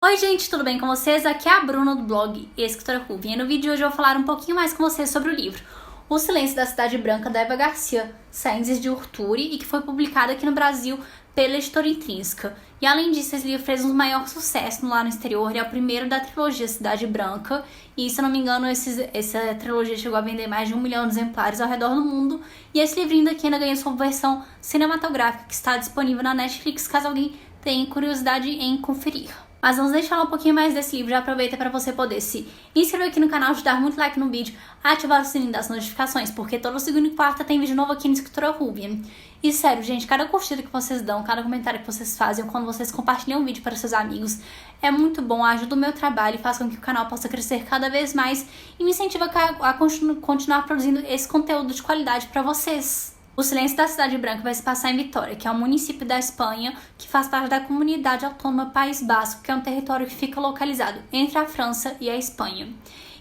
Oi gente, tudo bem com vocês? Aqui é a Bruna do blog Escritora Ruby e no vídeo de hoje eu vou falar um pouquinho mais com vocês sobre o livro O Silêncio da Cidade Branca, da Eva Garcia Sáenz de Urturi, e que foi publicado aqui no Brasil pela Editora Intrínseca. E além disso, esse livro fez um maior sucesso lá no exterior, ele é o primeiro da trilogia Cidade Branca, e se eu não me engano, essa trilogia chegou a vender mais de 1 milhão de exemplares ao redor do mundo, e esse livrinho daqui ainda ganha sua versão cinematográfica, que está disponível na Netflix, caso alguém tenha curiosidade em conferir. Mas vamos deixar um pouquinho mais desse livro. Já aproveita para você poder se inscrever aqui no canal, dar muito like no vídeo, ativar o sininho das notificações, porque todo segunda e quarta tem vídeo novo aqui no Escritora Ruby. E sério, gente, cada curtida que vocês dão, cada comentário que vocês fazem, quando vocês compartilham o vídeo para seus amigos, é muito bom, ajuda o meu trabalho e faz com que o canal possa crescer cada vez mais e me incentiva a continuar produzindo esse conteúdo de qualidade para vocês. O Silêncio da Cidade Branca vai se passar em Vitória, que é um município da Espanha que faz parte da Comunidade Autônoma País Basco, que é um território que fica localizado entre a França e a Espanha.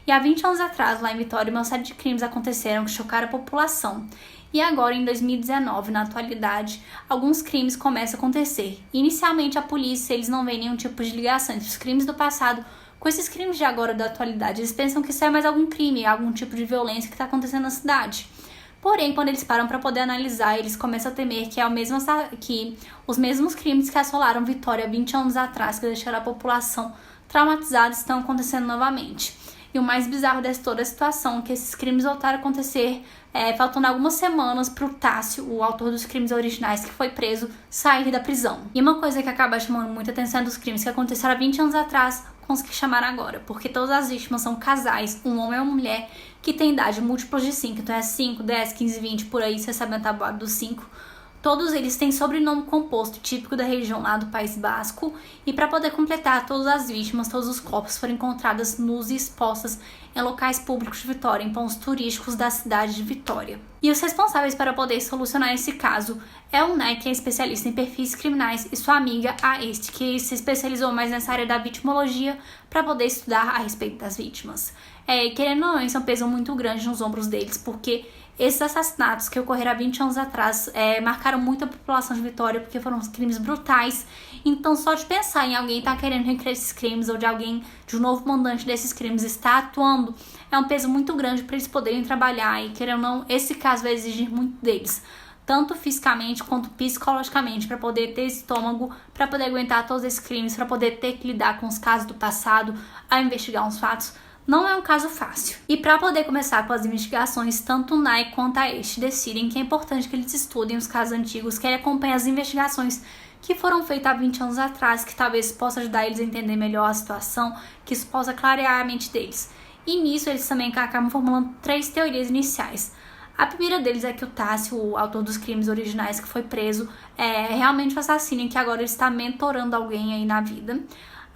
E há 20 anos atrás, lá em Vitória, uma série de crimes aconteceram que chocaram a população. E agora, em 2019, na atualidade, alguns crimes começam a acontecer. Inicialmente, a polícia, eles não veem nenhum tipo de ligação entre os crimes do passado com esses crimes de agora da atualidade. Eles pensam que isso é mais algum crime, algum tipo de violência que está acontecendo na cidade. Porém, quando eles param para poder analisar, eles começam a temer que os mesmos crimes que assolaram Vitória 20 anos atrás, que deixaram a população traumatizada, estão acontecendo novamente. E o mais bizarro dessa toda a situação é que esses crimes voltaram a acontecer faltando algumas semanas para o Tássio, o autor dos crimes originais que foi preso, sair da prisão. E uma coisa que acaba chamando muita atenção dos crimes que aconteceram há 20 anos atrás com os que chamaram agora, porque todas as vítimas são casais, um homem e uma mulher, que tem idade múltiplos de 5, então é 5, 10, 15, 20, por aí, você sabe a tabuada dos 5. Todos eles têm sobrenome composto, típico da região lá do País Basco, e para poder completar, todas as vítimas, todos os corpos foram encontrados nus e expostos em locais públicos de Vitória, em pontos turísticos da cidade de Vitória. E os responsáveis para poder solucionar esse caso é o Nai, que é especialista em perfis criminais, e sua amiga, a Este, que se especializou mais nessa área da vitimologia para poder estudar a respeito das vítimas. Querendo ou não, isso é um peso muito grande nos ombros deles, porque esses assassinatos que ocorreram há 20 anos atrás marcaram muito a população de Vitória, porque foram crimes brutais. Então, só de pensar em alguém estar querendo recriar esses crimes, ou de alguém, de um novo mandante desses crimes estar atuando, é um peso muito grande para eles poderem trabalhar. E, querendo ou não, esse caso vai exigir muito deles, tanto fisicamente quanto psicologicamente, para poder ter estômago, para poder aguentar todos esses crimes, para poder ter que lidar com os casos do passado, a investigar uns fatos. Não é um caso fácil. E para poder começar com as investigações, tanto o Nai quanto a Este decidem que é importante que eles estudem os casos antigos, que ele acompanhe as investigações que foram feitas há 20 anos atrás, que talvez possa ajudar eles a entender melhor a situação, que isso possa clarear a mente deles. E nisso eles também acabam formulando 3 teorias iniciais. A primeira deles é que o Tássio, o autor dos crimes originais que foi preso, é realmente o assassino e que agora ele está mentorando alguém aí na vida.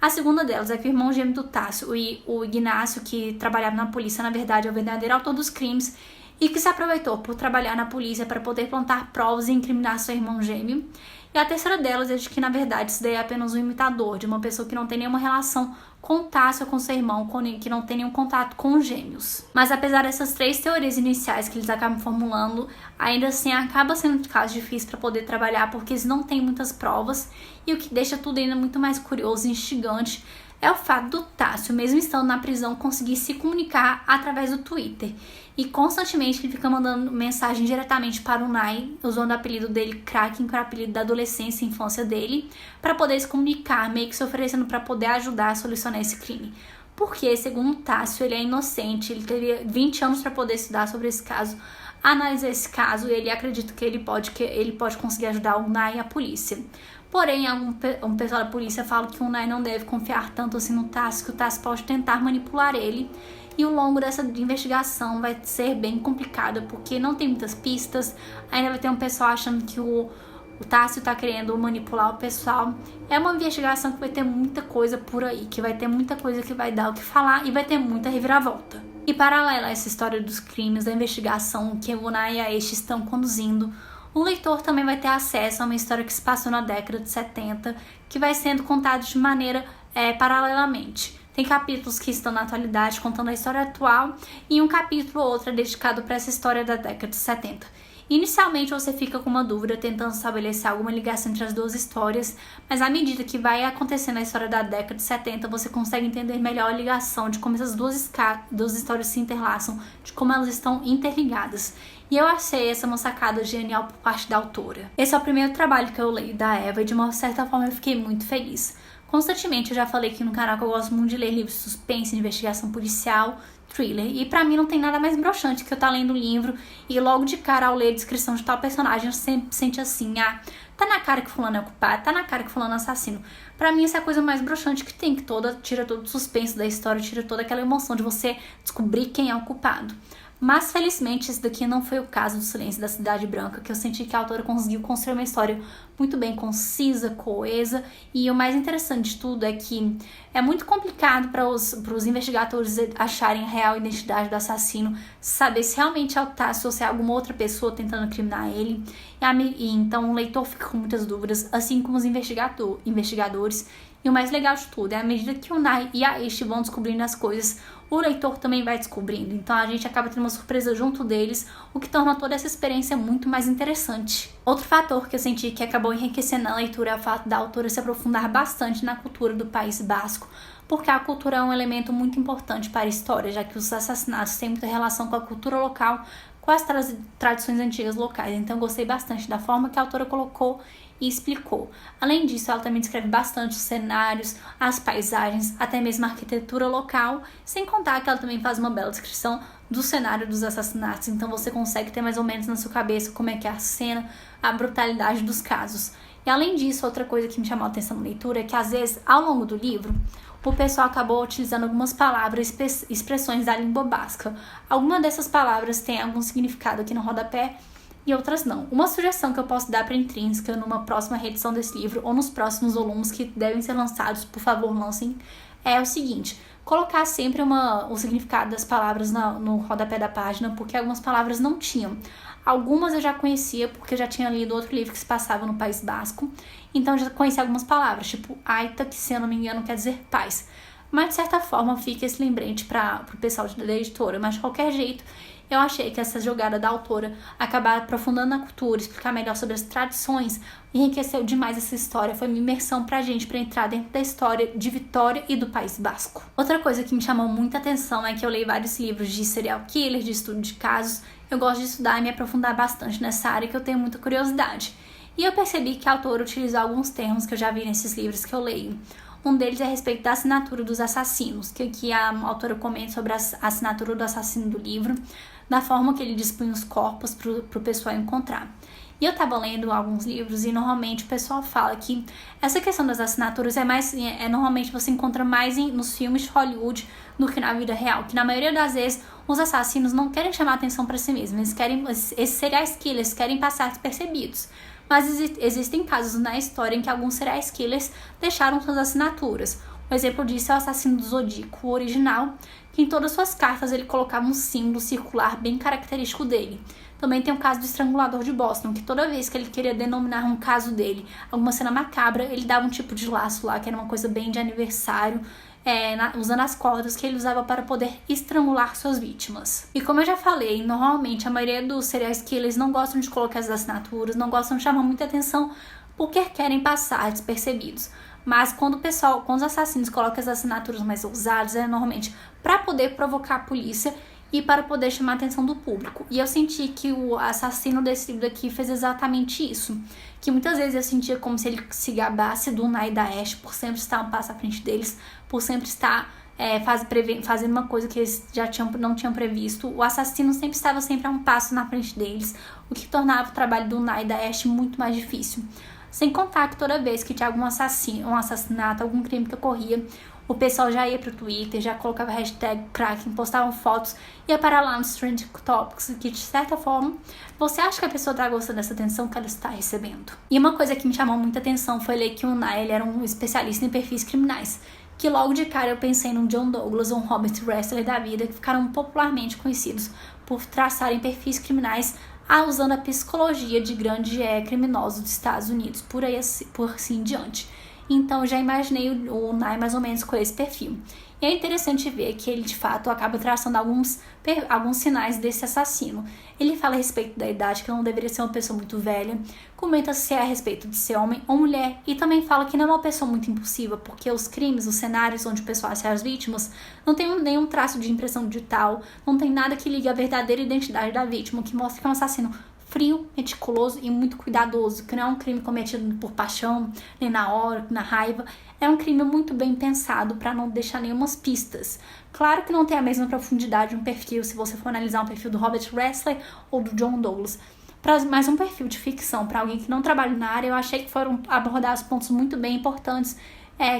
A segunda delas é que o irmão gêmeo do Tássio e o Ignácio, que trabalhava na polícia, na verdade é o verdadeiro autor dos crimes e que se aproveitou por trabalhar na polícia para poder plantar provas e incriminar seu irmão gêmeo. E a terceira delas é de que, na verdade, isso daí é apenas um imitador de uma pessoa que não tem nenhuma relação com o Tássio ou com seu irmão, que não tem nenhum contato com os gêmeos. Mas apesar dessas 3 teorias iniciais que eles acabam formulando, ainda assim acaba sendo um caso difícil para poder trabalhar, porque eles não têm muitas provas, e o que deixa tudo ainda muito mais curioso e instigante é o fato do Tássio, mesmo estando na prisão, conseguir se comunicar através do Twitter. E constantemente ele fica mandando mensagem diretamente para o Nai, usando o apelido dele, Kraken, que é o apelido da adolescência e infância dele, para poder se comunicar, meio que se oferecendo para poder ajudar a solucionar esse crime. Porque, segundo o Tássio, ele é inocente, ele teve 20 anos para poder estudar sobre esse caso, analisar esse caso, e ele acredita que ele pode conseguir ajudar o Nai e a polícia. Porém, um pessoal da polícia fala que o Nai não deve confiar tanto assim no Tássio, que o Tássio pode tentar manipular ele. E ao longo dessa investigação vai ser bem complicada, porque não tem muitas pistas, ainda vai ter um pessoal achando que o Tássio está querendo manipular o pessoal. É uma investigação que vai ter muita coisa por aí, que vai ter muita coisa que vai dar o que falar e vai ter muita reviravolta. E paralela a essa história dos crimes, da investigação que o Nai e a Este estão conduzindo, o leitor também vai ter acesso a uma história que se passou na década de 70, que vai sendo contada de maneira paralelamente. Tem capítulos que estão na atualidade, contando a história atual, e um capítulo ou outro é dedicado para essa história da década de 70. Inicialmente você fica com uma dúvida tentando estabelecer alguma ligação entre as duas histórias, mas à medida que vai acontecendo a história da década de 70, você consegue entender melhor a ligação de como essas duas histórias se interlaçam, de como elas estão interligadas. E eu achei essa uma sacada genial por parte da autora. Esse é o primeiro trabalho que eu leio da Eva e de uma certa forma eu fiquei muito feliz. Constantemente eu já falei aqui no canal que eu gosto muito de ler livros de suspense, investigação policial, thriller. E pra mim não tem nada mais broxante que eu estar lendo um livro e logo de cara ao ler a descrição de tal personagem eu sempre sente assim, tá na cara que fulano é o culpado, tá na cara que fulano é assassino. Pra mim essa é a coisa mais broxante que tem, que tira todo o suspense da história, tira toda aquela emoção de você descobrir quem é o culpado. Mas, felizmente, esse daqui não foi o caso do Silêncio da Cidade Branca, que eu senti que a autora conseguiu construir uma história muito bem concisa, coesa, e o mais interessante de tudo é que é muito complicado para os investigadores acharem a real identidade do assassino, saber se realmente é o Tássio ou se é alguma outra pessoa tentando incriminar ele, e então o leitor fica com muitas dúvidas, assim como os investigadores. E o mais legal de tudo é à medida que o Nye e a Ishi vão descobrindo as coisas, o leitor também vai descobrindo. Então a gente acaba tendo uma surpresa junto deles, o que torna toda essa experiência muito mais interessante. Outro fator que eu senti que acabou enriquecendo a leitura é o fato da autora se aprofundar bastante na cultura do País Basco, porque a cultura é um elemento muito importante para a história, já que os assassinatos têm muita relação com a cultura local, com as tradições antigas locais. Então eu gostei bastante da forma que a autora colocou e explicou. Além disso, ela também descreve bastante os cenários, as paisagens, até mesmo a arquitetura local, sem contar que ela também faz uma bela descrição do cenário dos assassinatos, então você consegue ter mais ou menos na sua cabeça como é que é a cena, a brutalidade dos casos. E além disso, outra coisa que me chamou a atenção na leitura é que às vezes, ao longo do livro, o pessoal acabou utilizando algumas palavras, expressões da língua basca. Algumas dessas palavras têm algum significado aqui no rodapé, e outras não. Uma sugestão que eu posso dar para a Intrínseca numa próxima reedição desse livro ou nos próximos volumes que devem ser lançados, por favor, lancem, é o seguinte: colocar sempre o significado das palavras no rodapé da página, porque algumas palavras não tinham. Algumas eu já conhecia porque eu já tinha lido outro livro que se passava no País Basco, então eu já conhecia algumas palavras, tipo Aita, que se eu não me engano quer dizer paz. Mas de certa forma fica esse lembrete para o pessoal da editora, mas de qualquer jeito eu achei que essa jogada da autora acabar aprofundando na cultura, explicar melhor sobre as tradições, enriqueceu demais essa história, foi uma imersão pra gente pra entrar dentro da história de Vitória e do País Basco. Outra coisa que me chamou muita atenção é que eu leio vários livros de serial killer, de estudo de casos, eu gosto de estudar e me aprofundar bastante nessa área que eu tenho muita curiosidade. E eu percebi que a autora utilizou alguns termos que eu já vi nesses livros que eu leio. Um deles é a respeito da assinatura dos assassinos, que aqui a autora comenta sobre a assinatura do assassino do livro, da forma que ele dispunha os corpos para o pessoal encontrar. E eu estava lendo alguns livros e normalmente o pessoal fala que essa questão das assinaturas normalmente você encontra mais nos filmes de Hollywood do que na vida real, que na maioria das vezes os assassinos não querem chamar atenção para si mesmos, esses serial killers querem passar despercebidos. Mas existem casos na história em que alguns serial killers deixaram suas assinaturas. Um exemplo disso é o assassino do Zodíaco, o original, que em todas suas cartas ele colocava um símbolo circular bem característico dele. Também tem o caso do estrangulador de Boston, que toda vez que ele queria denominar um caso dele, alguma cena macabra, ele dava um tipo de laço lá, que era uma coisa bem de aniversário, usando as cordas que ele usava para poder estrangular suas vítimas. E como eu já falei, normalmente a maioria dos serial killers não gostam de colocar as assinaturas, não gostam de chamar muita atenção porque querem passar despercebidos. Mas quando os assassinos colocam as assinaturas mais ousadas, é normalmente para poder provocar a polícia e para poder chamar a atenção do público. E eu senti que o assassino desse livro daqui fez exatamente isso. Que muitas vezes eu sentia como se ele se gabasse do Nye e da Ash por sempre estar um passo à frente deles, por sempre estar fazendo uma coisa que eles não tinham previsto. O assassino sempre estava a um passo na frente deles, o que tornava o trabalho do Nye e da Ash muito mais difícil. Sem contar que toda vez que tinha algum assassinato, algum crime que ocorria, o pessoal já ia pro Twitter, já colocava hashtag Kraken, postavam fotos, ia para lá nos Trending Topics, que de certa forma você acha que a pessoa tá gostando dessa atenção que ela está recebendo. E uma coisa que me chamou muita atenção foi ler que o Nye ele era um especialista em perfis criminais, que logo de cara eu pensei num John Douglas ou um Robert Ressler da vida, que ficaram popularmente conhecidos por traçarem perfis criminais usando a psicologia de grandes criminosos dos Estados Unidos, por assim em diante. Então eu já imaginei o Nye mais ou menos com esse perfil. E é interessante ver que ele de fato acaba traçando alguns sinais desse assassino. Ele fala a respeito da idade, que não deveria ser uma pessoa muito velha, comenta se é a respeito de ser homem ou mulher, e também fala que não é uma pessoa muito impulsiva, porque os crimes, os cenários onde o pessoal acha as vítimas, não tem nenhum traço de impressão digital, não tem nada que ligue a verdadeira identidade da vítima, que mostra que é um assassino frio, meticuloso e muito cuidadoso, que não é um crime cometido por paixão, nem na hora, na raiva. É um crime muito bem pensado para não deixar nenhumas pistas. Claro que não tem a mesma profundidade de um perfil, se você for analisar um perfil do Robert Ressler ou do John Douglas. Mas um perfil de ficção, para alguém que não trabalha na área, eu achei que foram abordados pontos muito bem importantes,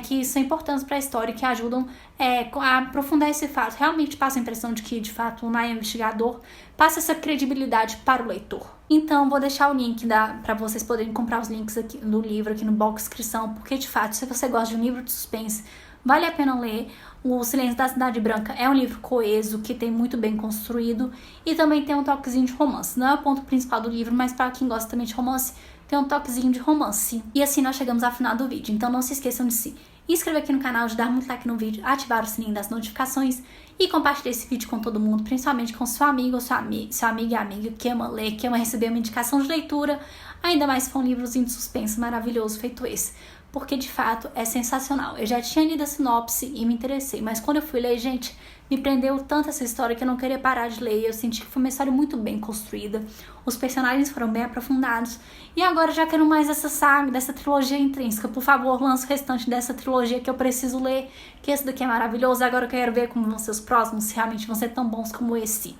que são importantes para a história e que ajudam a aprofundar esse fato. Realmente passa a impressão de que, de fato, o Nye é investigador, passa essa credibilidade para o leitor. Então, vou deixar o link para vocês poderem comprar os links aqui do livro aqui no box de descrição, porque, de fato, se você gosta de um livro de suspense, vale a pena ler. O Silêncio da Cidade Branca é um livro coeso, que tem muito bem construído e também tem um toquezinho de romance. Não é o ponto principal do livro, mas para quem gosta também de romance, tem um toquezinho de romance. E assim nós chegamos ao final do vídeo, então não se esqueçam de se inscrever aqui no canal, de dar muito like no vídeo, ativar o sininho das notificações e compartilhar esse vídeo com todo mundo, principalmente com seu amigo ou seu amigo e amiga que ama ler, que ama receber uma indicação de leitura, ainda mais se for um livrozinho de suspense maravilhoso feito esse, porque de fato é sensacional. Eu já tinha lido a sinopse e me interessei, mas quando eu fui ler, gente, me prendeu tanto essa história que eu não queria parar de ler. Eu senti que foi uma história muito bem construída, os personagens foram bem aprofundados, e agora já quero mais dessa saga, dessa trilogia intrínseca. Por favor, lança o restante dessa trilogia que eu preciso ler, que esse daqui é maravilhoso. Agora eu quero ver como vão ser os próximos, se realmente vão ser tão bons como esse.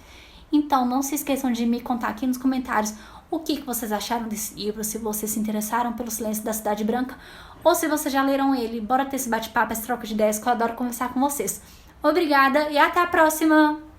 Então não se esqueçam de me contar aqui nos comentários o que vocês acharam desse livro, se vocês se interessaram pelo Silêncio da Cidade Branca, ou se vocês já leram ele. Bora ter esse bate-papo, essa troca de ideias, que eu adoro conversar com vocês. Obrigada e até a próxima!